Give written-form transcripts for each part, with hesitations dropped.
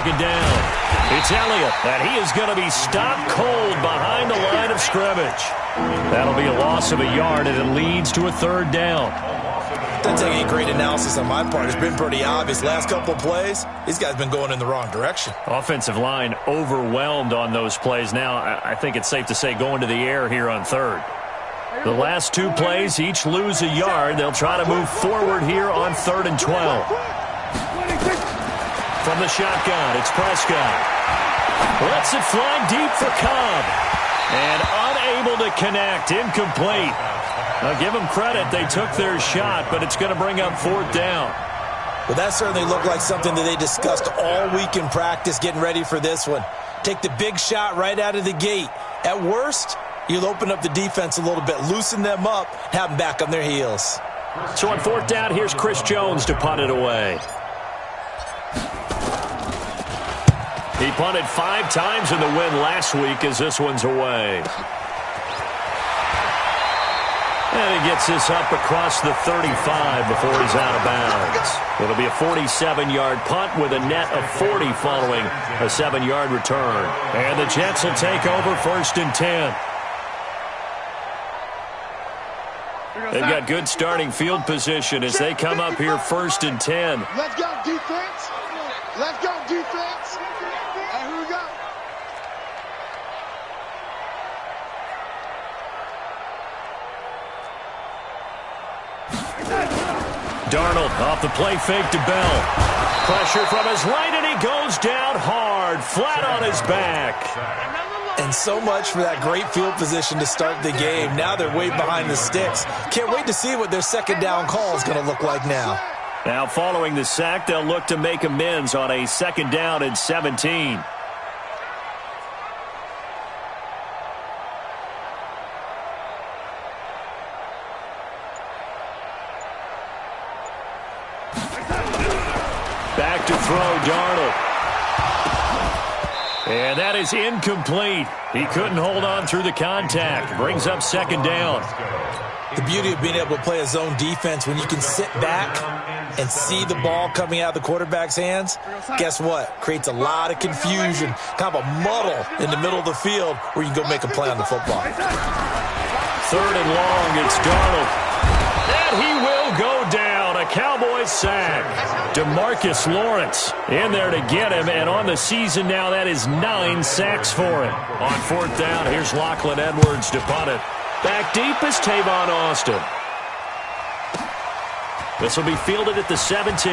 Down. It's Elliott, and he is going to be stopped cold behind the line of scrimmage. That'll be a loss of a yard, and it leads to a third down. Doesn't take any great analysis on my part. It's been pretty obvious. Last couple of plays, these guys been going in the wrong direction. Offensive line overwhelmed on those plays. Now, I think it's safe to say going to the air here on third. The last two plays each lose a yard. They'll try to move forward here on 3rd and 12. From the shotgun, it's Prescott. Lets it fly deep for Cobb. And unable to connect, incomplete. Now give them credit, they took their shot, but it's going to bring up 4th down. Well, that certainly looked like something that they discussed all week in practice getting ready for this one. Take the big shot right out of the gate. At worst, you'll open up the defense a little bit, loosen them up, have them back on their heels. So on 4th down, here's Chris Jones to punt it away. He punted 5 times in the win last week as this one's away. And he gets this up across the 35 before he's out of bounds. It'll be a 47-yard punt with a net of 40 following a 7-yard return. And the Jets will take over 1st and 10. They've got good starting field position as they come up here 1st and 10. Let's go, defense. Let's go, defense. And here we go. Darnold off the play fake to Bell. Pressure from his right, and he goes down hard, flat on his back. And so much for that great field position to start the game. Now they're way behind the sticks. Can't wait to see what their 2nd down call is going to look like now. Now following the sack, they'll look to make amends on a 2nd down and 17. Back to throw, Darnold. And that is incomplete. He couldn't hold on through the contact. Brings up 2nd down. The beauty of being able to play a zone defense when you can sit back and see the ball coming out of the quarterback's hands, guess what? Creates a lot of confusion, kind of a muddle in the middle of the field where you can go make a play on the football. 3rd and long, it's Darnold. And he will go down. A Cowboys sack. DeMarcus Lawrence in there to get him. And on the season now, that is 9 sacks for him. On 4th down, here's Lachlan Edwards to punt it. Back deep is Tavon Austin. This will be fielded at the 17.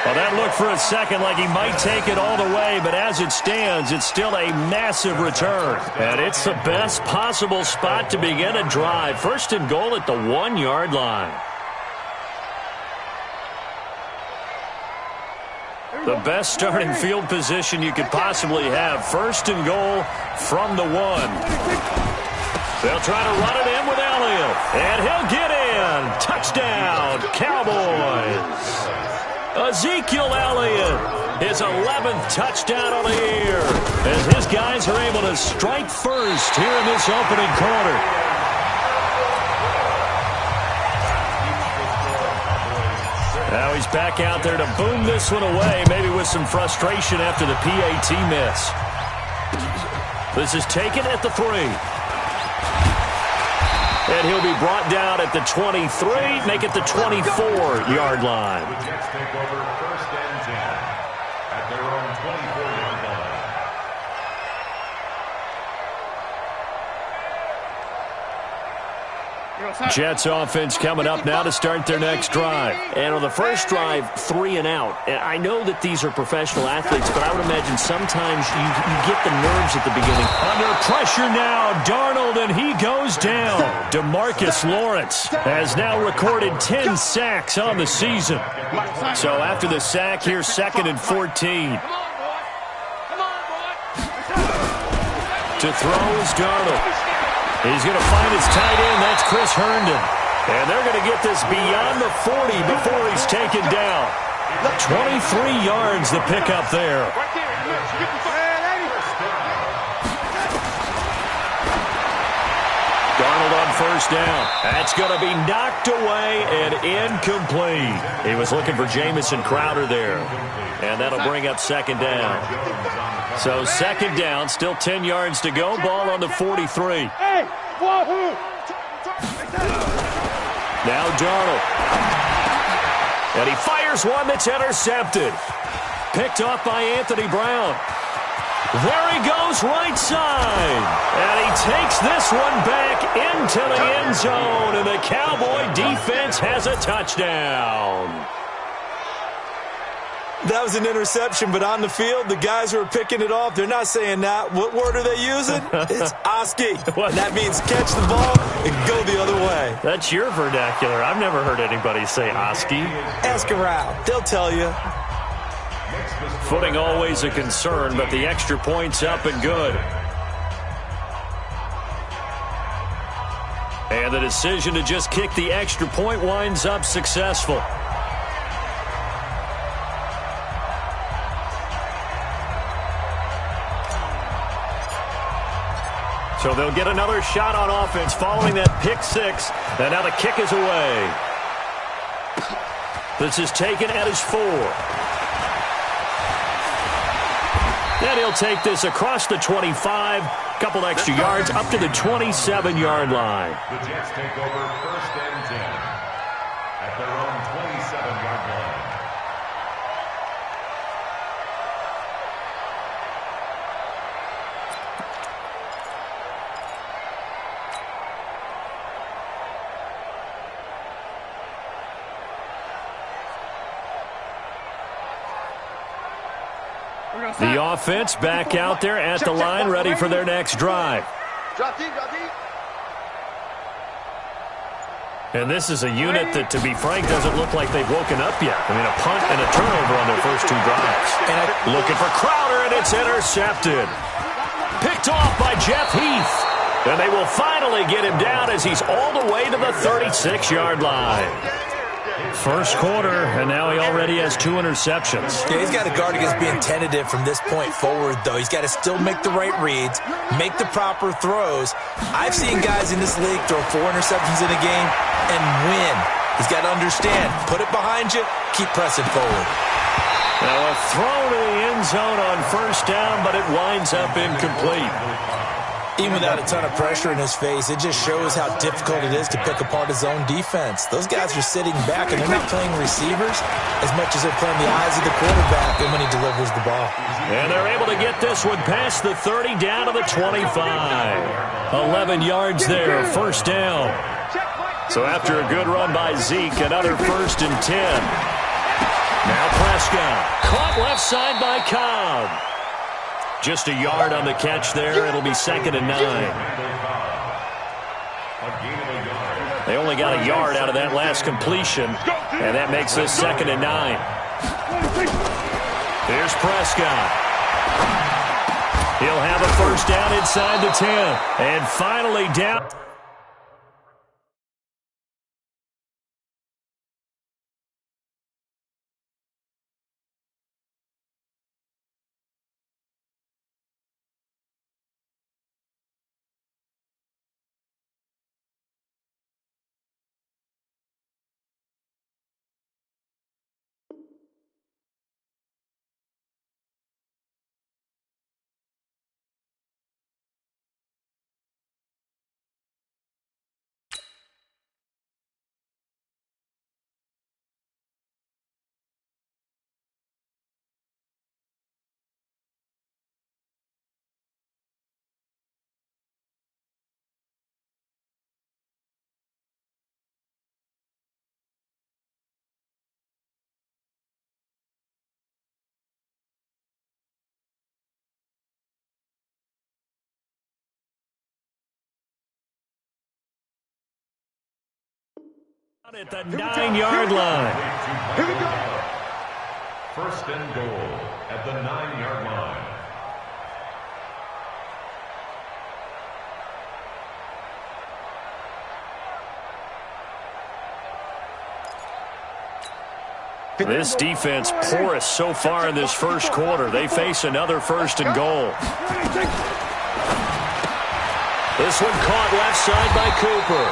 Well, that looked for a second like he might take it all the way, but as it stands, it's still a massive return. And it's the best possible spot to begin a drive. 1st and goal at the 1-yard line. The best starting field position you could possibly have. 1st and goal from the 1. They'll try to run it in with Elliott. And he'll get in. Touchdown, Cowboys. Ezekiel Elliott, his 11th touchdown on the year. As his guys are able to strike first here in this opening quarter. Now he's back out there to boom this one away, maybe with some frustration after the PAT miss. This is taken at the 3. And he'll be brought down at the 23, make it the 24-yard line. Jets take over 1st and 10 at their own 24-yard line. Jets offense coming up now to start their next drive. And on the first drive, 3 and out. And I know that these are professional athletes, but I would imagine sometimes you get the nerves at the beginning. Under pressure now, Darnold, and he goes down. DeMarcus Lawrence has now recorded 10 sacks on the season. So after the sack, here's 2nd and 14. To throw is Darnold. He's going to find his tight end. That's Chris Herndon. And they're going to get this beyond the 40 before he's taken down. 23 yards the pickup there. first down. That's going to be knocked away and incomplete. He was looking for Jamison Crowder there. And that'll bring up second down. So second down, still 10 yards to go. Ball on the 43. Now Darnold. And he fires one that's intercepted. Picked off by Anthony Brown. There he goes, right side. And he takes this one back into the end zone. And the Cowboy defense has a touchdown. That was an interception, but on the field, the guys who are picking it off, they're not saying that. What word are they using? It's Oski. And that means catch the ball and go the other way. That's your vernacular. I've never heard anybody say Oski. Ask around. They'll tell you. Footing always a concern, but the extra point's up and good. And the decision to just kick the extra point winds up successful. So they'll get another shot on offense following that pick six. And now the kick is away. This is taken at his 4. And he'll take this across the 25. Couple extra yards up to the 27-yard line. The Jets take over first and 10 at their own 27-yard line. The offense back out there at the line, ready for their next drive. And this is a unit that, to be frank, doesn't look like they've woken up yet. I mean, a punt and a turnover on their first 2 drives. And looking for Crowder, and it's intercepted. Picked off by Jeff Heath. And they will finally get him down as he's all the way to the 36-yard line. First quarter, and now he already has 2 interceptions. Yeah, he's got to guard against being tentative from this point forward, though. He's got to still make the right reads, make the proper throws. I've seen guys in this league throw 4 interceptions in a game and win. He's got to understand, put it behind you, keep pressing forward. Now a throw to the end zone on first down, but it winds up incomplete. Even without a ton of pressure in his face, it just shows how difficult it is to pick apart his own defense. Those guys are sitting back, and they're not playing receivers as much as they're playing the eyes of the quarterback and when he delivers the ball. And they're able to get this one past the 30 down to the 25. 11 yards there, first down. So after a good run by Zeke, another first and 10. Now Prescott, caught left side by Cobb. Just a yard on the catch there. It'll be second and 9. They only got a yard out of that last completion, and that makes this second and 9. Here's Prescott. He'll have a first down inside the 10. And finally down. At the 9-yard line. Here we go. First and goal at the 9-yard line. This defense porous so far in this first quarter. They face another first and goal. This one caught left side by Cooper.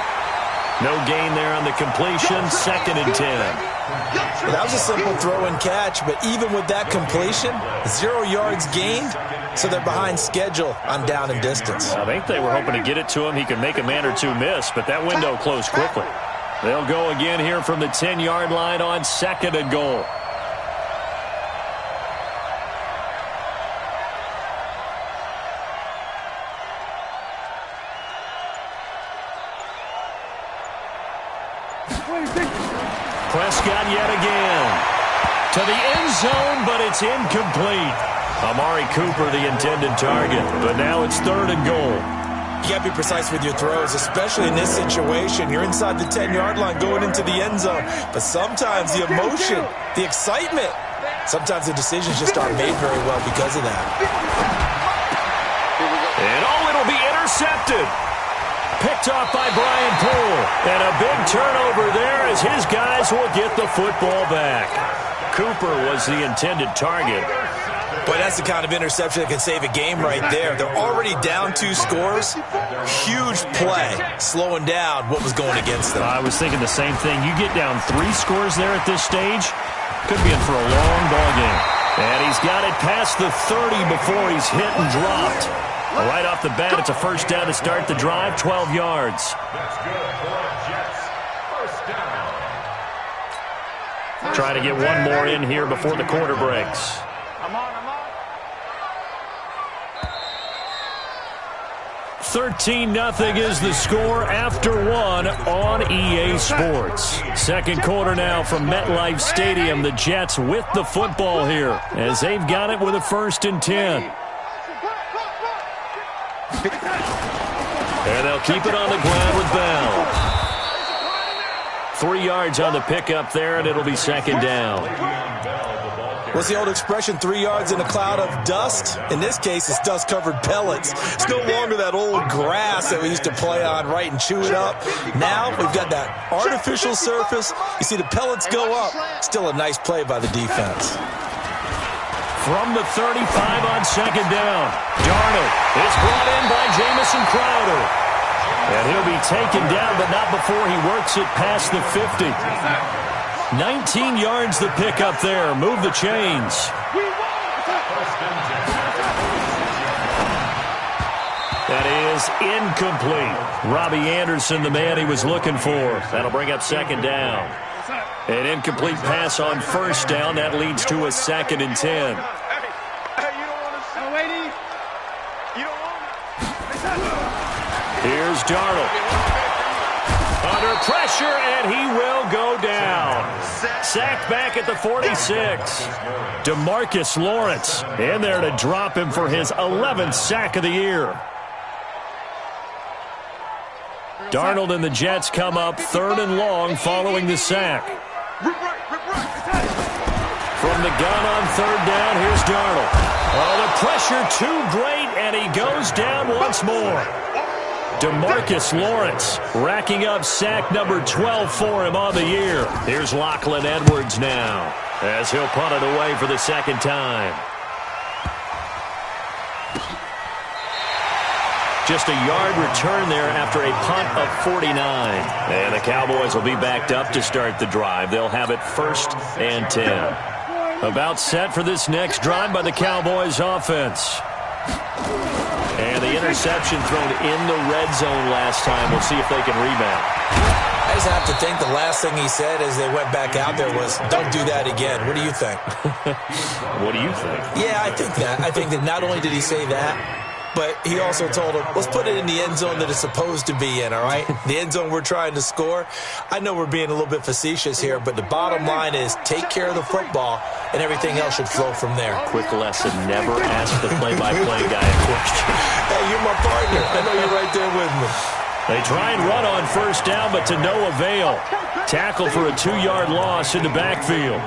No gain there on the completion, 2nd and 10. Well, that was a simple throw and catch, but even with that completion, 0 yards gained, so they're behind schedule on down and distance. I think they were hoping to get it to him. He could make a man or two miss, but that window closed quickly. They'll go again here from the 10-yard line on 2nd and goal. Prescott yet again. To the end zone, but it's incomplete. Amari Cooper, the intended target, but now it's 3rd and goal. You got to be precise with your throws, especially in this situation. You're inside the 10-yard line going into the end zone, but sometimes the emotion, the excitement, sometimes the decisions just aren't made very well because of that. And it'll be intercepted. Picked off by Brian Poole. And a big turnover there as his guys will get the football back. Cooper was the intended target. But that's the kind of interception that can save a game right there. They're already down 2 scores. Huge play, slowing down what was going against them. I was thinking the same thing. You get down 3 scores there at this stage, could be in for a long ball game. And he's got it past the 30 before he's hit and dropped. Right off the bat, it's a 1st down to start the drive, 12 yards. That's good for Jets. 1st down. Trying to get one more in here before the quarter breaks. 13-0 is the score after 1 on EA Sports. 2nd quarter now from MetLife Stadium. The Jets with the football here as they've got it with a 1st and 10. And they'll keep it on the ground with Bell. 3 yards on the pickup there, and it'll be 2nd down. What's the old expression, 3 yards in a cloud of dust? In this case, it's dust-covered pellets. It's no longer that old grass that we used to play on, right, and chew it up. Now we've got that artificial surface. You see the pellets go up. Still a nice play by the defense. From the 35 on 2nd down, Darnold is brought in by Jamison Crowder. And he'll be taken down, but not before he works it past the 50. 19 yards the pickup there. Move the chains. That is incomplete. Robbie Anderson, the man he was looking for. That'll bring up 2nd down. An incomplete pass on 1st down. That leads to a 2nd and 10. Here's Darnold. Under pressure, and he will go down. Sacked back at the 46. DeMarcus Lawrence in there to drop him for his 11th sack of the year. Darnold and the Jets come up 3rd and long following the sack. From the gun on 3rd down, here's Darnold. Oh, the pressure too great, and he goes down once more. DeMarcus Lawrence racking up sack number 12 for him on the year. Here's Lachlan Edwards now as he'll punt it away for the 2nd time. Just a yard return there after a punt of 49. And the Cowboys will be backed up to start the drive. They'll have it 1st and 10. About set for this next drive by the Cowboys offense. And the interception thrown in the red zone last time. We'll see if they can rebound. I just have to think the last thing he said as they went back out there was, don't do that again. What do you think? What do you think? Yeah, I think that. I think that not only did he say that, but he also told him, let's put it in the end zone that it's supposed to be in, all right? The end zone we're trying to score. I know we're being a little bit facetious here, but the bottom line is take care of the football, and everything else should flow from there. Quick lesson, never ask the play-by-play guy a question. Hey, you're my partner. I know you're right there with me. They try and run on 1st down, but to no avail. Tackle for a 2-yard loss in the backfield.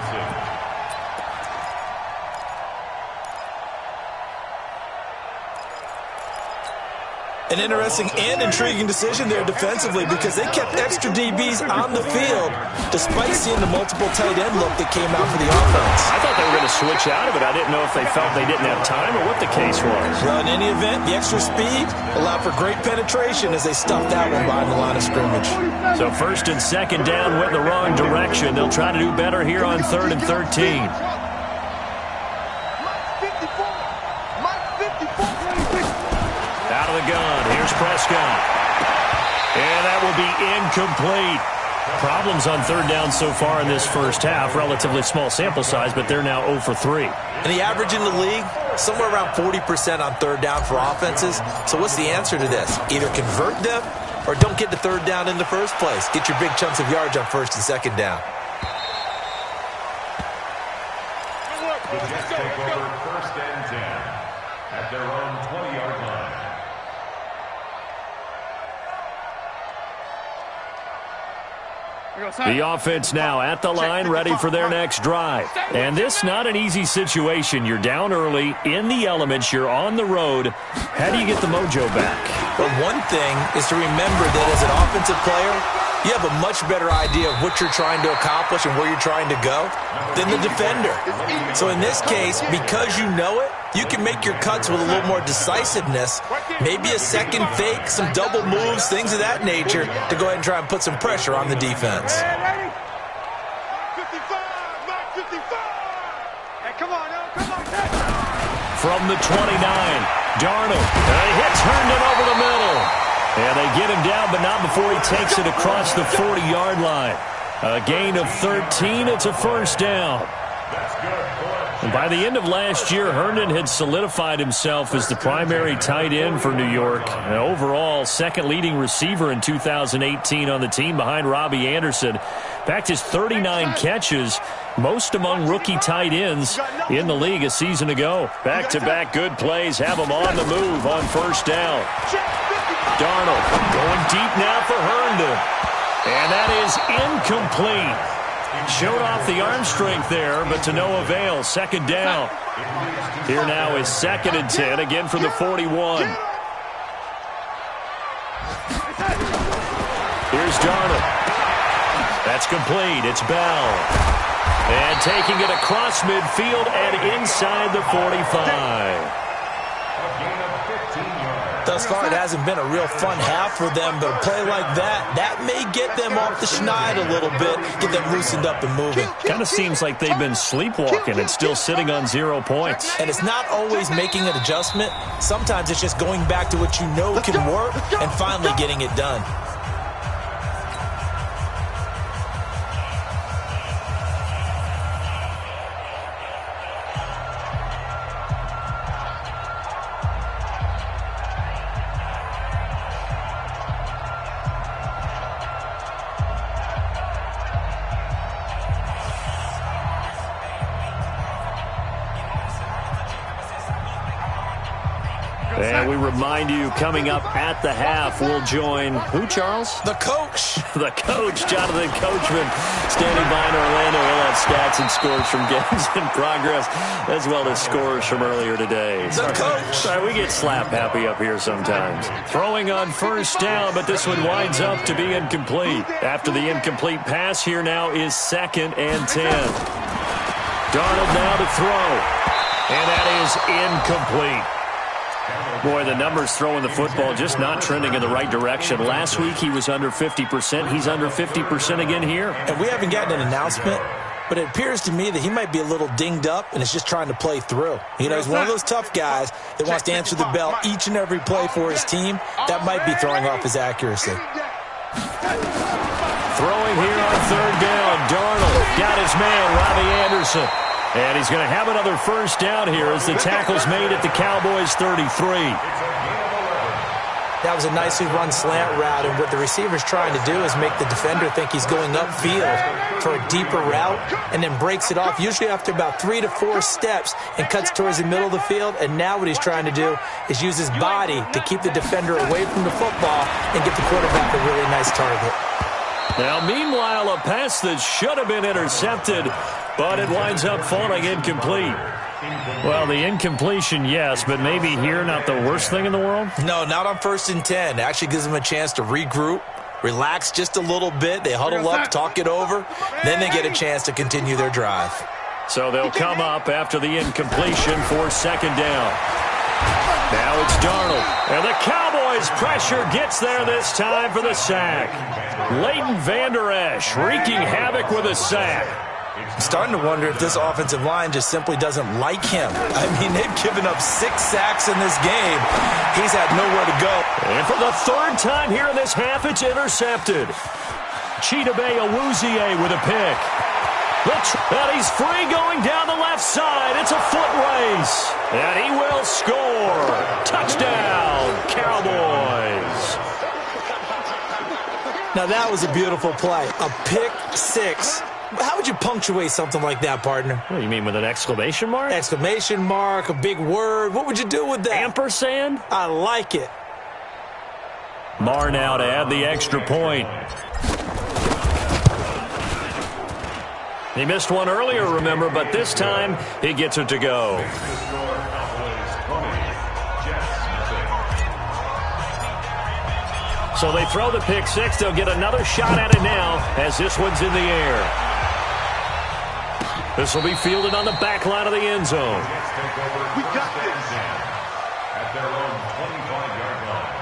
An interesting and intriguing decision there defensively because they kept extra DBs on the field despite seeing the multiple tight end look that came out for the offense. I thought they were going to switch out of it. I didn't know if they felt they didn't have time or what the case was. Well, in any event, the extra speed allowed for great penetration as they stuffed that one behind the line of scrimmage. So first and second down went the wrong direction. They'll try to do better here on 3rd and 13. Out of the gun. Here's Prescott. And that will be incomplete. Problems on 3rd down so far in this first half. Relatively small sample size, but they're now 0 for 3. And the average in the league, somewhere around 40% on 3rd down for offenses. So what's the answer to this? Either convert them or don't get to 3rd down in the first place. Get your big chunks of yards on 1st and 2nd down. The Jets take over 1st and 10 at their own 20-yard line. The offense now at the line, ready for their next drive. And this not an easy situation. You're down early, in the elements, you're on the road. How do you get the mojo back? Well, one thing is to remember that as an offensive player, you have a much better idea of what you're trying to accomplish and where you're trying to go than the defender. So in this case, because you know it, you can make your cuts with a little more decisiveness, maybe a second fake, some double moves, things of that nature, to go ahead and try and put some pressure on the defense. 55, Mike 55. Hey, come on, come on. From the 29, Darnold. And a hit turned it over the middle. And they get him down, but not before he takes it across the 40-yard line. A gain of 13. It's a first down. And by the end of last year, Herndon had solidified himself as the primary tight end for New York. And overall, second leading receiver in 2018 on the team behind Robbie Anderson. In fact, his 39 catches, most among rookie tight ends in the league a season ago. Back-to-back good plays have him on the move on first down. Darnold going deep now for Herndon. And that is incomplete. Showed off the arm strength there, but to no avail. Second down. Here now is 2nd and 10, again from the 41. Here's Darnold. That's complete. It's Bell. And taking it across midfield and inside the 45. Thus far, it hasn't been a real fun half for them, but a play like that may get them off the schneid a little bit, get them loosened up and moving. Kind of seems like they've been sleepwalking and still sitting on 0 points. And it's not always making an adjustment. Sometimes it's just going back to what you know can work and finally getting it done. And we remind you, coming up at the half, we'll join who, Charles? The coach. The coach, Jonathan Coachman, standing by in Orlando. We'll have stats and scores from games in progress, as well as scores from earlier today. The coach. Sorry, we get slap happy up here sometimes. Throwing on first down, but this one winds up to be incomplete. After the incomplete pass, here now is 2nd and 10. Darnold now to throw. And that is incomplete. Boy, the numbers throwing the football just not trending in the right direction. Last week he was under 50%. He's under 50% again here. And we haven't gotten an announcement, but it appears to me that he might be a little dinged up and is just trying to play through. You know, he's one of those tough guys that wants to answer the bell each and every play for his team. That might be throwing off his accuracy. Throwing here on 3rd down. Darnold got his man, Robbie Anderson. And he's going to have another first down here as the tackle's made at the Cowboys' 33. That was a nicely run slant route, and what the receiver's trying to do is make the defender think he's going upfield for a deeper route and then breaks it off, usually after about 3 to 4 steps, and cuts towards the middle of the field. And now what he's trying to do is use his body to keep the defender away from the football and get the quarterback a really nice target. Now, meanwhile, a pass that should have been intercepted, but it winds up falling incomplete. Well, the incompletion, yes, but maybe here not the worst thing in the world? No, not on 1st and 10. It actually gives them a chance to regroup, relax just a little bit. They huddle up, talk it over. Then they get a chance to continue their drive. So they'll come up after the incompletion for 2nd down. Now it's Darnold. And the Cowboys' pressure gets there this time for the sack. Leighton Vander Esch wreaking havoc with a sack. I'm starting to wonder if this offensive line just simply doesn't like him. I mean, they've given up 6 sacks in this game. He's had nowhere to go. And for the 3rd time here in this half, it's intercepted. Chidobe Awuzie with a pick. And he's free going down the left side. It's a foot race. And he will score. Touchdown, Cowboys. Now, that was a beautiful play. A pick 6. How would you punctuate something like that, partner? What do you mean, with an exclamation mark? Exclamation mark, a big word. What would you do with that? Ampersand? I like it. Marr now to add the extra point. He missed one earlier, remember, but this time he gets it to go. So they throw the pick 6. They'll get another shot at it now as this one's in the air. This will be fielded on the back line of the end zone. We got this. At their own 25-yard line.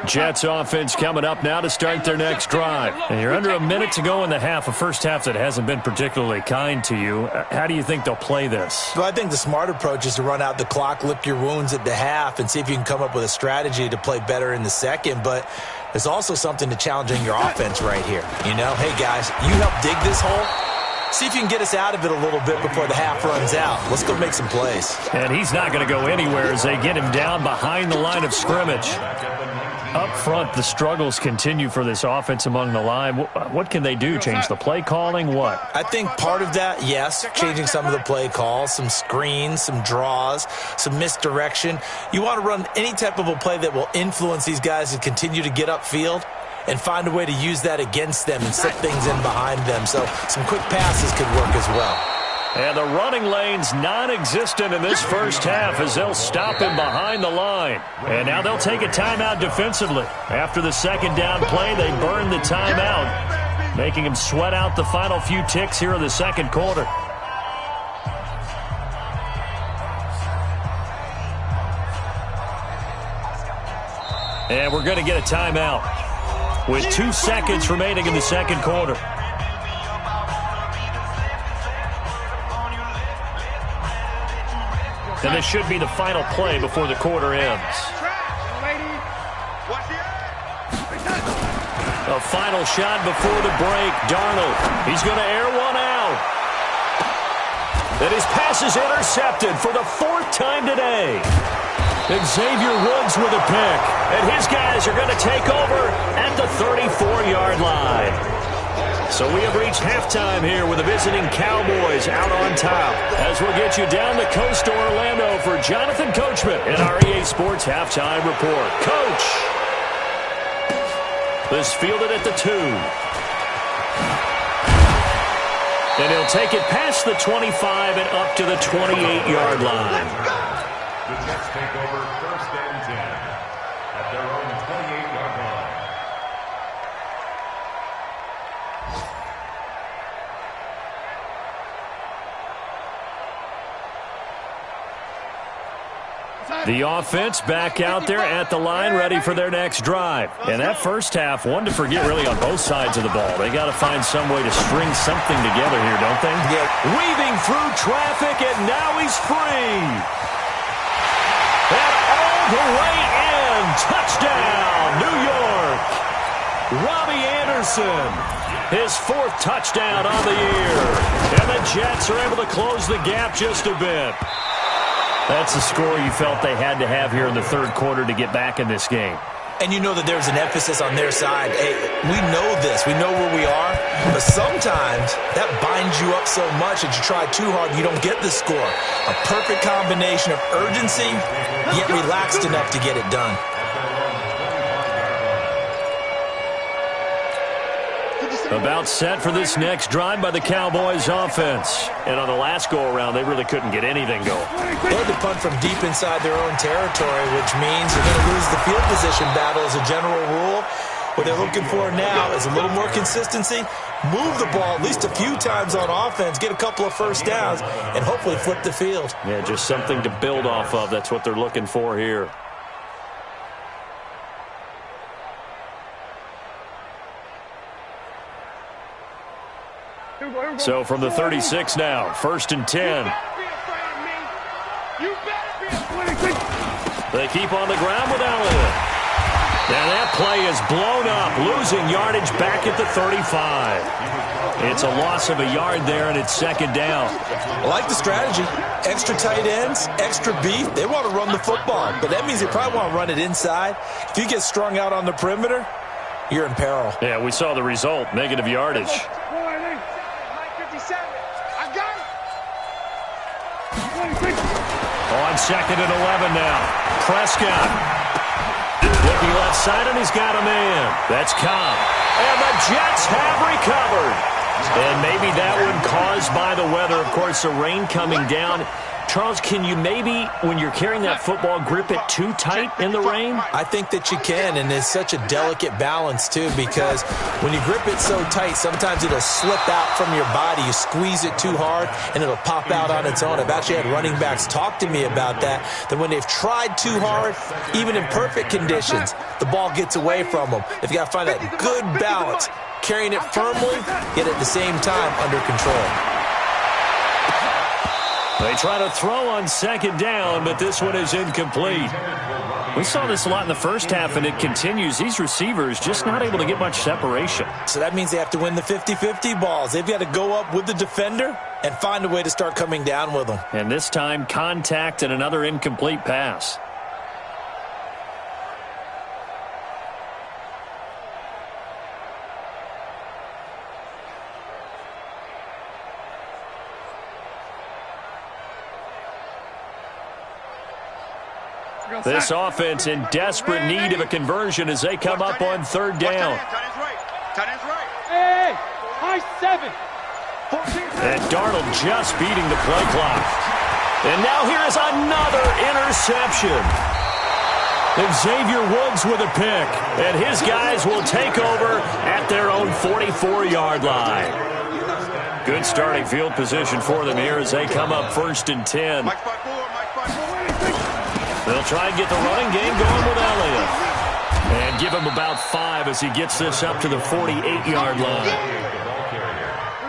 Jets offense coming up now to start their next drive. And you're under a minute to go in the half, a first half that hasn't been particularly kind to you. How do you think they'll play this? Well, I think the smart approach is to run out the clock, lick your wounds at the half, and see if you can come up with a strategy to play better in the second. But there's also something to challenging your offense right here. You know, hey, guys, you help dig this hole. See if you can get us out of it a little bit before the half runs out. Let's go make some plays. And he's not going to go anywhere as they get him down behind the line of scrimmage. Up front, the struggles continue for this offense among the line. What can they do? Change the play calling? What? I think part of that, yes, changing some of the play calls, some screens, some draws, some misdirection. You want to run any type of a play that will influence these guys to continue to get upfield and find a way to use that against them and set things in behind them. So some quick passes could work as well. And the running lane's non-existent in this first half as they'll stop him behind the line. And now they'll take a timeout defensively. After the 2nd down play, they burn the timeout, making him sweat out the final few ticks here in the 2nd quarter. And we're going to get a timeout with 2 seconds remaining in the 2nd quarter. And this should be the final play before the quarter ends. A final shot before the break. Darnold, he's going to air one out. And his pass is intercepted for the 4th time today. Xavier Woods with a pick. And his guys are going to take over at the 34-yard line. So we have reached halftime here with the visiting Cowboys out on top. As we'll get you down the coast to Orlando for Jonathan Coachman in our EA Sports Halftime Report. Coach! This fielded at the 2. And he'll take it past the 25 and up to the 28-yard line. The Jets take over 1st and 10 at their own 28-yard line. The offense back out there at the line, ready for their next drive. And that first half, one to forget really on both sides of the ball. They got to find some way to string something together here, don't they? Yeah. Weaving through traffic, and now he's free. And all the way in. Touchdown, New York. Robbie Anderson, his 4th touchdown on the year. And the Jets are able to close the gap just a bit. That's the score you felt they had to have here in the 3rd quarter to get back in this game. And you know that there's an emphasis on their side. Hey, we know this. We know where we are. But sometimes that binds you up so much that you try too hard and you don't get the score. A perfect combination of urgency, yet relaxed enough to get it done. About set for this next drive by the Cowboys offense. And on the last go-around, they really couldn't get anything going. They had to punt from deep inside their own territory, which means you're going to lose the field position battle as a general rule. What they're looking for now is a little more consistency, move the ball at least a few times on offense, get a couple of first downs, and hopefully flip the field. Yeah, just something to build off of. That's what they're looking for here. So from the 36 now, 1st and 10. They keep on the ground with Elliott. And that play is blown up, losing yardage back at the 35. It's a loss of a yard there, and it's 2nd down. I like the strategy. Extra tight ends, extra beef. They want to run the football, but that means they probably want to run it inside. If you get strung out on the perimeter, you're in peril. Yeah, we saw the result, negative yardage. On 2nd and 11 now. Prescott. Looking left side, and he's got a man. That's Cobb. And the Jets have recovered. And maybe that one caused by the weather. Of course, the rain coming down. Charles, can you maybe, when you're carrying that football, grip it too tight in the rain? I think that you can, and it's such a delicate balance, too, because when you grip it so tight, sometimes it'll slip out from your body. You squeeze it too hard, and it'll pop out on its own. I've actually had running backs talk to me about that when they've tried too hard, even in perfect conditions, the ball gets away from them. If you got to find that good balance, carrying it firmly, yet at the same time under control. They try to throw on 2nd down, but this one is incomplete. We saw this a lot in the first half, and it continues. These receivers just not able to get much separation. So that means they have to win the 50-50 balls. They've got to go up with the defender and find a way to start coming down with them. And this time, contact and another incomplete pass. This offense in desperate need of a conversion as they come up on 3rd down. Hey, high 7. And Darnold just beating the play clock. And now here is another interception. Xavier Woods with a pick. And his guys will take over at their own 44-yard line. Good starting field position for them here as they come up 1st and 10. They'll try and get the running game going with Elliott. And give him about 5 as he gets this up to the 48-yard line.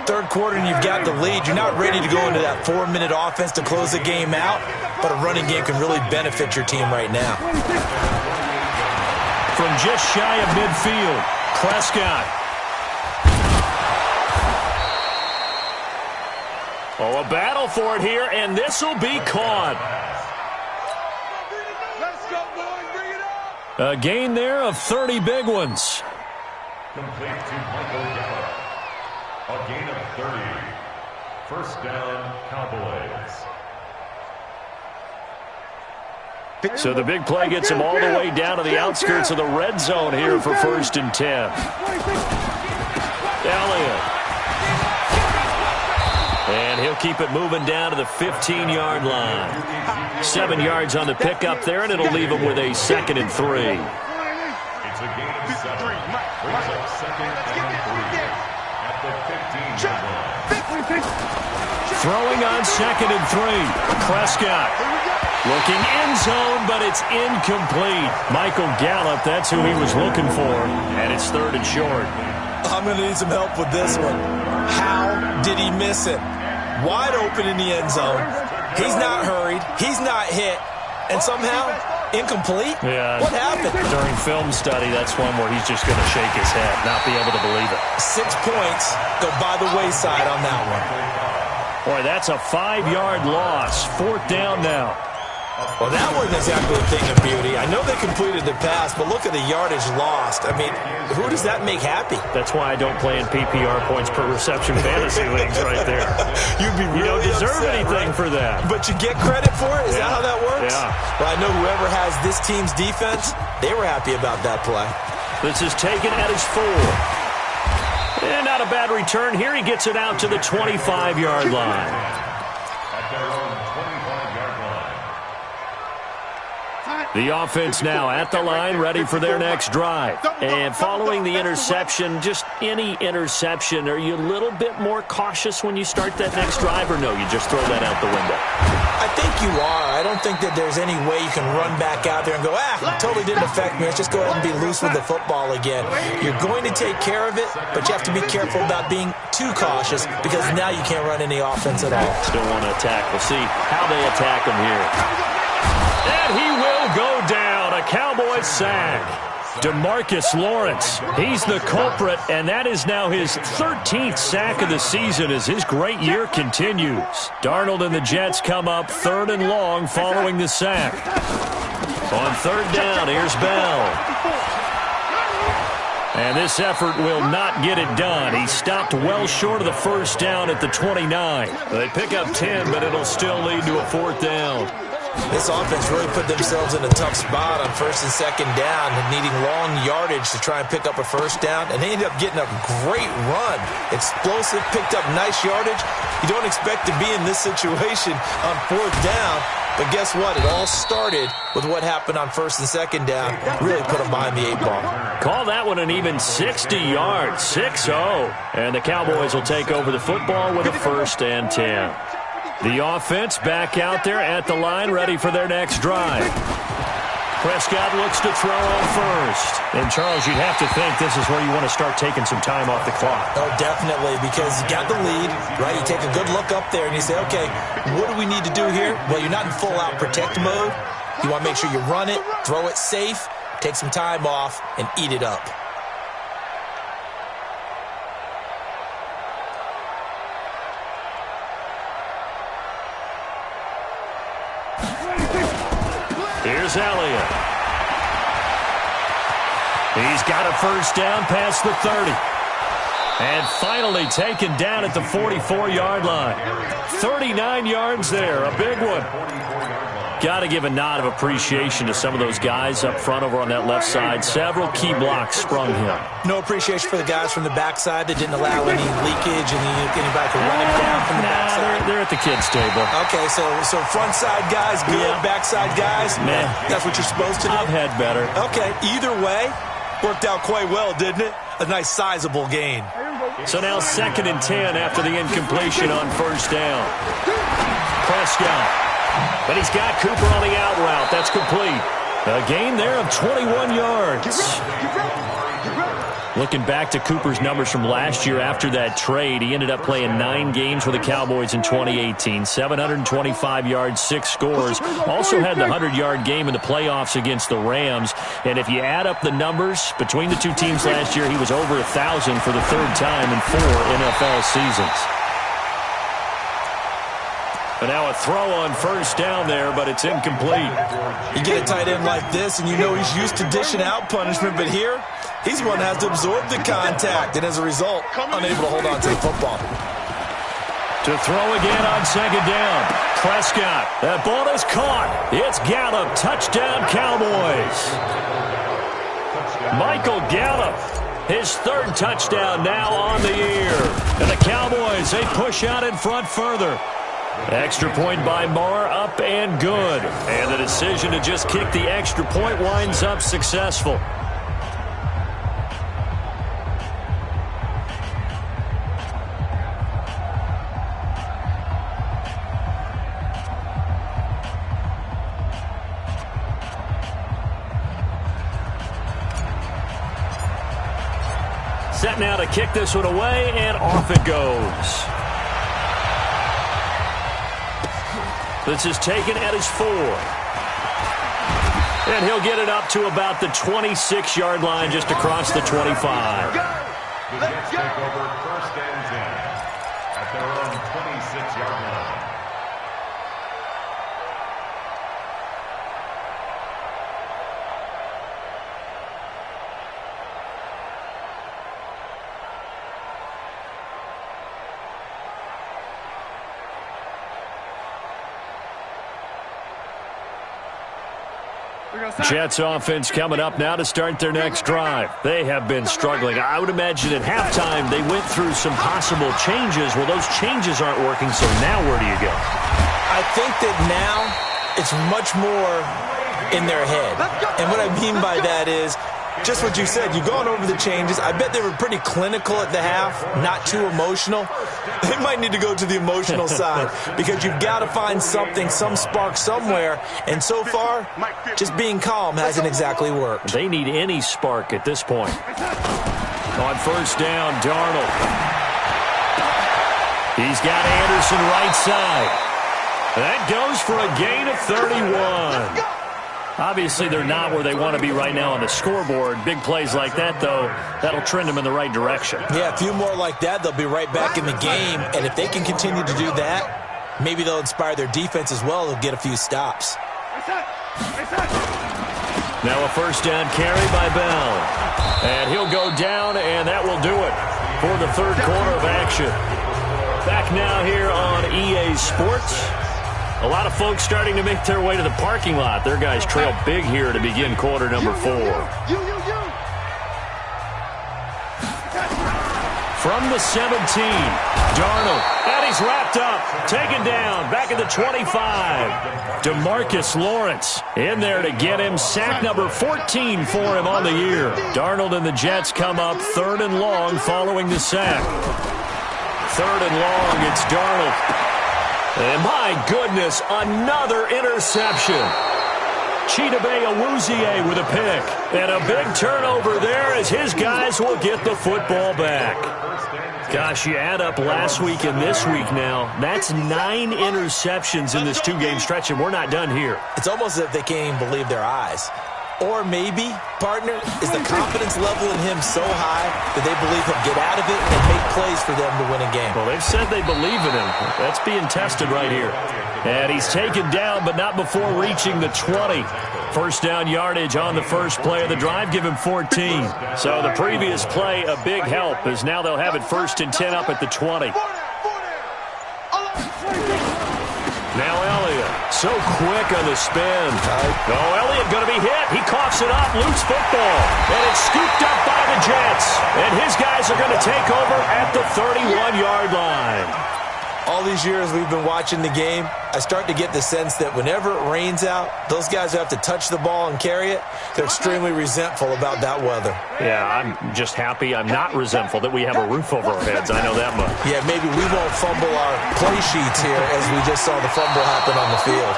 3rd quarter and you've got the lead. You're not ready to go into that 4-minute offense to close the game out, but a running game can really benefit your team right now. From just shy of midfield, Prescott. Oh, a battle for it here, and this will be caught. A gain there of 30 big ones. Complete to Michael Gallup. A gain of 30. 1st down, Cowboys. So the big play gets him all the way down to the outskirts of the red zone here for 1st and 10. Elliott. And he'll keep it moving down to the 15-yard line. 7 yards on the pickup there, and it'll leave him with a 2nd and 3. It's a gain of 7. Brings up 2nd and 3 at the 15-yard line. Throwing on 2nd and 3. Prescott looking end zone, but it's incomplete. Michael Gallup, that's who he was looking for, and it's 3rd and short. I'm going to need some help with this one. How did he miss it? Wide open in the end zone. He's not hurried. He's not hit. And somehow, incomplete? Yeah. What happened? During film study, that's one where he's just going to shake his head, not be able to believe it. 6 points go by the wayside on that one. Boy, that's a 5-yard loss. 4th down now. Well, that wasn't exactly a thing of beauty. I know they completed the pass, but look at the yardage lost. I mean, who does that make happy? That's why I don't play in PPR points per reception fantasy leagues right there. You'd be really You don't deserve upset, anything right? for that. But you get credit for it? Is that how that works? Yeah. Well, I know whoever has this team's defense, they were happy about that play. This is taken at his 4. And not a bad return here. He gets it out to the 25-yard line. At their own 25-yard line. The offense now at the line, ready for their next drive. And following the interception, just any interception, are you a little bit more cautious when you start that next drive, or no, you just throw that out the window? I think you are. I don't think that there's any way you can run back out there and go, it totally didn't affect me. Let's just go ahead and be loose with the football again. You're going to take care of it, but you have to be careful about being too cautious because now you can't run any offense at all. Still want to attack. We'll see how they attack him here. And he will go down. A Cowboys sack. DeMarcus Lawrence, he's the culprit, and that is now his 13th sack of the season as his great year continues. Darnold and the Jets come up 3rd and long following the sack. On 3rd down, here's Bell. And this effort will not get it done. He stopped well short of the 1st down at the 29. They pick up 10, but it'll still lead to a 4th down. This offense really put themselves in a tough spot on 1st and 2nd down, needing long yardage to try and pick up a 1st down, and they ended up getting a great run. Explosive, picked up nice yardage. You don't expect to be in this situation on 4th down, but guess what? It all started with what happened on 1st and 2nd down. Really put them behind the 8 ball. Call that one an even 60 yards, 6-0. And the Cowboys will take over the football with a 1st and 10. The offense back out there at the line, ready for their next drive. Prescott looks to throw on 1st. And, Charles, you'd have to think this is where you want to start taking some time off the clock. Oh, definitely, because you got the lead, right? You take a good look up there and you say, okay, what do we need to do here? Well, you're not in full-out protect mode. You want to make sure you run it, throw it safe, take some time off, and eat it up. Here's Elliott. He's got a 1st down past the 30. And finally taken down at the 44-yard line. 39 yards there, a big one. Got to give a nod of appreciation to some of those guys up front over on that left side. Several key blocks sprung him. No appreciation for the guys from the backside that didn't allow any leakage and anybody could run him down from the backside. They're at the kids' table. Okay, so front side guys good, backside guys, man, that's what you're supposed to do? I've had better. Okay, either way, worked out quite well, didn't it? A nice sizable gain. So now 2nd and 10 after the incompletion on 1st down. Prescott. But he's got Cooper on the out route. That's complete. A gain there of 21 yards. Looking back to Cooper's numbers from last year after that trade, he ended up playing 9 games for the Cowboys in 2018. 725 yards, 6 scores. Also had the 100-yard game in the playoffs against the Rams. And if you add up the numbers between the two teams last year, he was over 1,000 for the 3rd time in 4 NFL seasons. And now a throw on 1st down there, but it's incomplete. You get a tight end like this, and you know he's used to dishing out punishment, but here, he's the one that has to absorb the contact, and as a result, unable to hold on to the football. To throw again on 2nd down. Prescott, that ball is caught. It's Gallup, touchdown Cowboys. Michael Gallup, his 3rd touchdown now on the year. And the Cowboys, they push out in front further. Extra point by Marr, up and good. And the decision to just kick the extra point winds up successful. Set now to kick this one away, and off it goes. This is taken at his 4. And he'll get it up to about the 26-yard line just across the 25. The Jets take over 1st and 10 at their own 26-yard line. Jets offense coming up now to start their next drive. They have been struggling. I would imagine at halftime they went through some possible changes. Well, those changes aren't working, so now where do you go? I think that now it's much more in their head. And what I mean by that is just what you said. You've gone over the changes. I bet they were pretty clinical at the half, not too emotional. They might need to go to the emotional side because you've got to find something, some spark somewhere. And so far, just being calm hasn't exactly worked. They need any spark at this point. On first down, Darnold. He's got Anderson right side. That goes for a gain of 31. Obviously, they're not where they want to be right now on the scoreboard. Big plays like that, though, that'll trend them in the right direction. Yeah, a few more like that, they'll be right back in the game. And if they can continue to do that, maybe they'll inspire their defense as well. They'll get a few stops. Now a first down carry by Bell. And he'll go down, and that will do it for the third quarter of action. Back now here on EA Sports. A lot of folks starting to make their way to the parking lot. Their guys trail big here to begin quarter number 4. From the 17, Darnold. And he's wrapped up. Taken down. Back at the 25. DeMarcus Lawrence in there to get him. Sack number 14 for him on the year. Darnold and the Jets come up 3rd and long following the sack. 3rd and long, it's Darnold. And my goodness, another interception. Chidobe Awuzie with a pick. And a big turnover there as his guys will get the football back. Gosh, you add up last week and this week now. That's 9 interceptions in this 2-game stretch, and we're not done here. It's almost as if they can't even believe their eyes. Or maybe, partner, is the confidence level in him so high that they believe he'll get out of it and make plays for them to win a game. Well, they've said they believe in him. That's being tested right here. And he's taken down, but not before reaching the 20. First down yardage on the first play of the drive. Give him 14. So the previous play, a big help, as now they'll have it 1st and 10 up at the 20. Now Elliott, so quick on the spin. Oh, Elliott going to be hit. He coughs it up, loose football. And it's scooped up by the Jets. And his guys are going to take over at the 31-yard line. All these years we've been watching the game, I start to get the sense that whenever it rains out, those guys who have to touch the ball and carry it, they're extremely resentful about that weather. Yeah, I'm just happy I'm not resentful that we have a roof over our heads. I know that much. Yeah, maybe we won't fumble our play sheets here as we just saw the fumble happen on the field.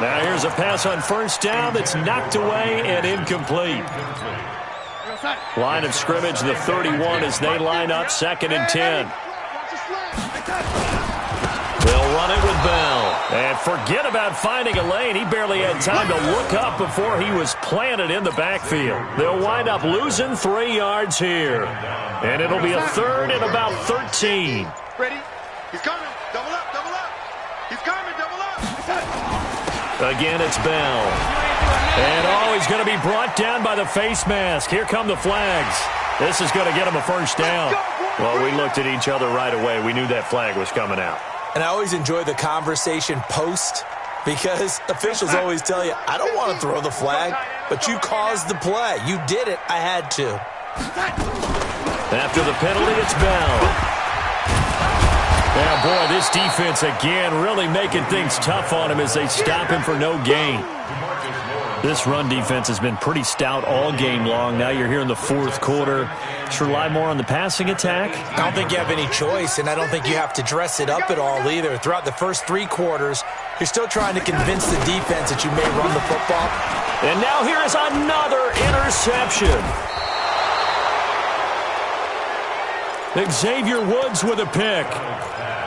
Now here's a pass on first down that's knocked away and incomplete. Line of scrimmage, the 31 as they line up 2nd and 10. They'll run it with Bell. And forget about finding a lane. He barely had time to look up before he was planted in the backfield. They'll wind up losing 3 yards here. And it'll be a 3rd and about 13. Ready? He's coming. Double up, double up. He's coming, double up. Again, it's Bell. And, he's going to be brought down by the face mask. Here come the flags. This is going to get him a first down. Well, we looked at each other right away. We knew that flag was coming out. And I always enjoy the conversation post because officials always tell you, I don't want to throw the flag, but you caused the play. You did it. I had to. After the penalty, it's Bell. Yeah, boy, this defense again really making things tough on him as they stop him for no gain. This run defense has been pretty stout all game long. Now you're here in the 4th quarter. Should rely more on the passing attack? I don't think you have any choice, and I don't think you have to dress it up at all either. Throughout the first 3 quarters, you're still trying to convince the defense that you may run the football. And now here is another interception. Xavier Woods with a pick.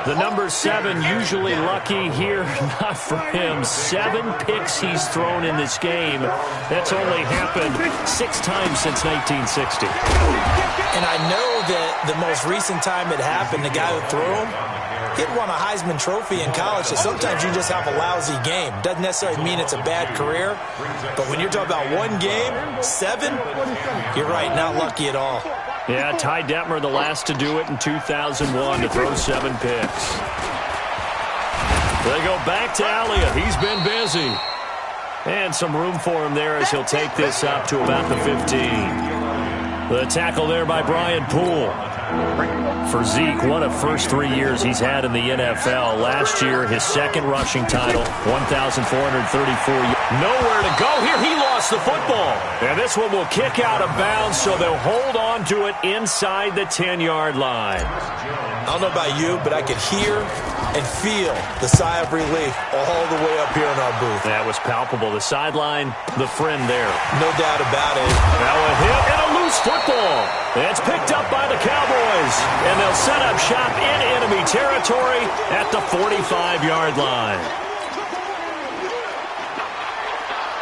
The number 7 usually lucky here, not for him. 7 picks he's thrown in this game. That's only happened 6 times since 1960. And I know that the most recent time it happened, the guy who threw him, he'd won a Heisman Trophy in college, so sometimes you just have a lousy game. Doesn't necessarily mean it's a bad career, but when you're talking about 1 game, 7, you're right, not lucky at all. Yeah, Ty Detmer, the last to do it in 2001 to throw 7 picks. They go back to Elliott. He's been busy. And some room for him there as he'll take this up to about the 15. The tackle there by Brian Poole. For Zeke, what a first 3 years he's had in the NFL. Last year, his second rushing title, 1,434 yards. Nowhere to go here. He lost the football. And this one will kick out of bounds, so they'll hold on to it inside the 10-yard line. I don't know about you, but I could hear and feel the sigh of relief all the way up here in our booth. That was palpable. The sideline, the friend there. No doubt about it. Now a hit and a loose football. It's picked up by the Cowboys, and they'll set up shop in enemy territory at the 45-yard line.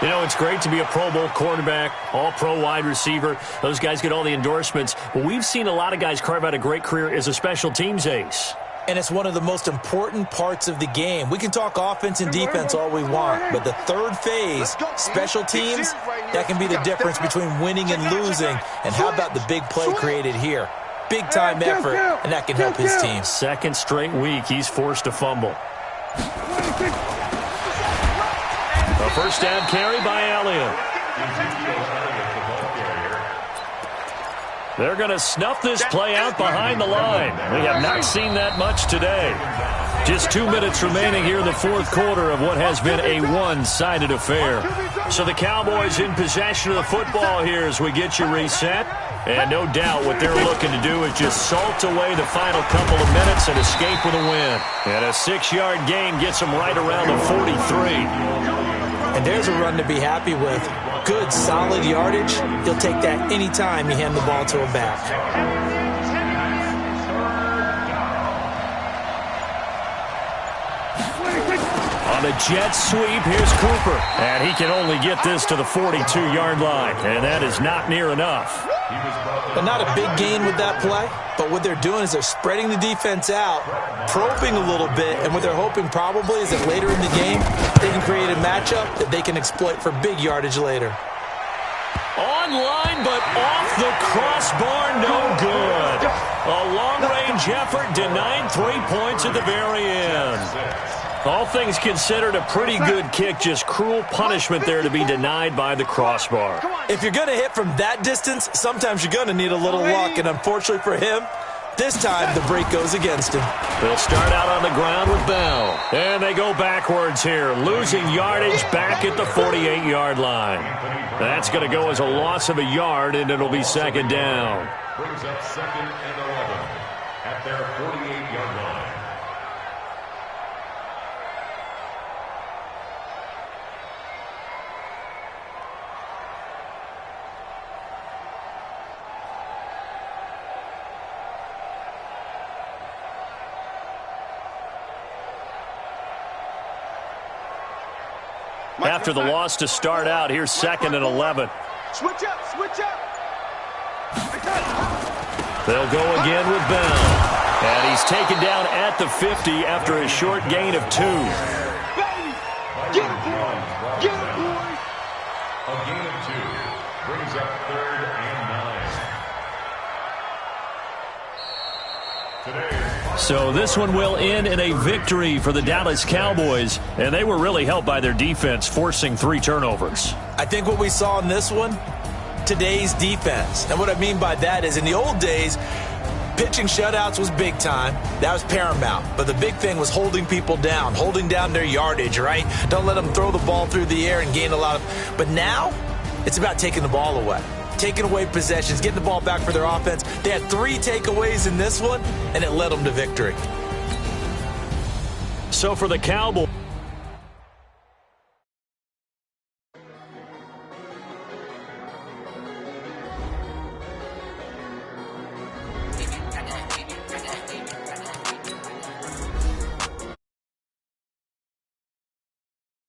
You know, it's great to be a Pro Bowl quarterback, all-pro wide receiver. Those guys get all the endorsements. But we've seen a lot of guys carve out a great career as a special teams ace. And it's one of the most important parts of the game. We can talk offense and defense all we want, but the third phase, special teams, that can be the difference between winning and losing. And how about the big play created here? Big-time effort, and that can help his team. Second straight week, he's forced to fumble. A first down carry by Elliott. They're going to snuff this play out behind the line. We have not seen that much today. Just 2 minutes remaining here in the fourth quarter of what has been a one-sided affair. So the Cowboys in possession of the football here as we get you reset. And no doubt what they're looking to do is just salt away the final couple of minutes and escape with a win. And a 6-yard gain gets them right around the 43. And there's a run to be happy with. Good, solid yardage. He'll take that anytime you hand the ball to him back. On a jet sweep, here's Cooper. And he can only get this to the 42-yard line. And that is not near enough. But not a big gain with that play. But what they're doing is they're spreading the defense out, probing a little bit, and what they're hoping probably is that later in the game, they can create a matchup that they can exploit for big yardage later. Online, but off the crossbar, no good. A long-range effort denied 3 points at the very end. All things considered, a pretty good kick, just cruel punishment there to be denied by the crossbar. If you're going to hit from that distance, sometimes you're going to need a little luck, and unfortunately for him, this time the break goes against him. They'll start out on the ground with Bell. And they go backwards here, losing yardage back at the 48-yard line. That's going to go as a loss of a yard, and it'll be second down. Brings up second and 11 at their 48-yard line. After the loss to start out, here's second and 11. Switch up, switch up. They'll go again with Bell. And he's taken down at the 50 after a short gain of 2. Get him, boy. Get him, boy. A gain of 2 brings up third and 9. Today. So this one will end in a victory for the Dallas Cowboys, and they were really helped by their defense, forcing 3 turnovers. I think what we saw in this one, today's defense. And what I mean by that is in the old days, pitching shutouts was big time. That was paramount. But the big thing was holding people down, holding down their yardage, right? Don't let them throw the ball through the air and gain a lot of... But now, it's about taking the ball away. Taking away possessions, getting the ball back for their offense. They had 3 takeaways in this one, and it led them to victory. So for the Cowboys...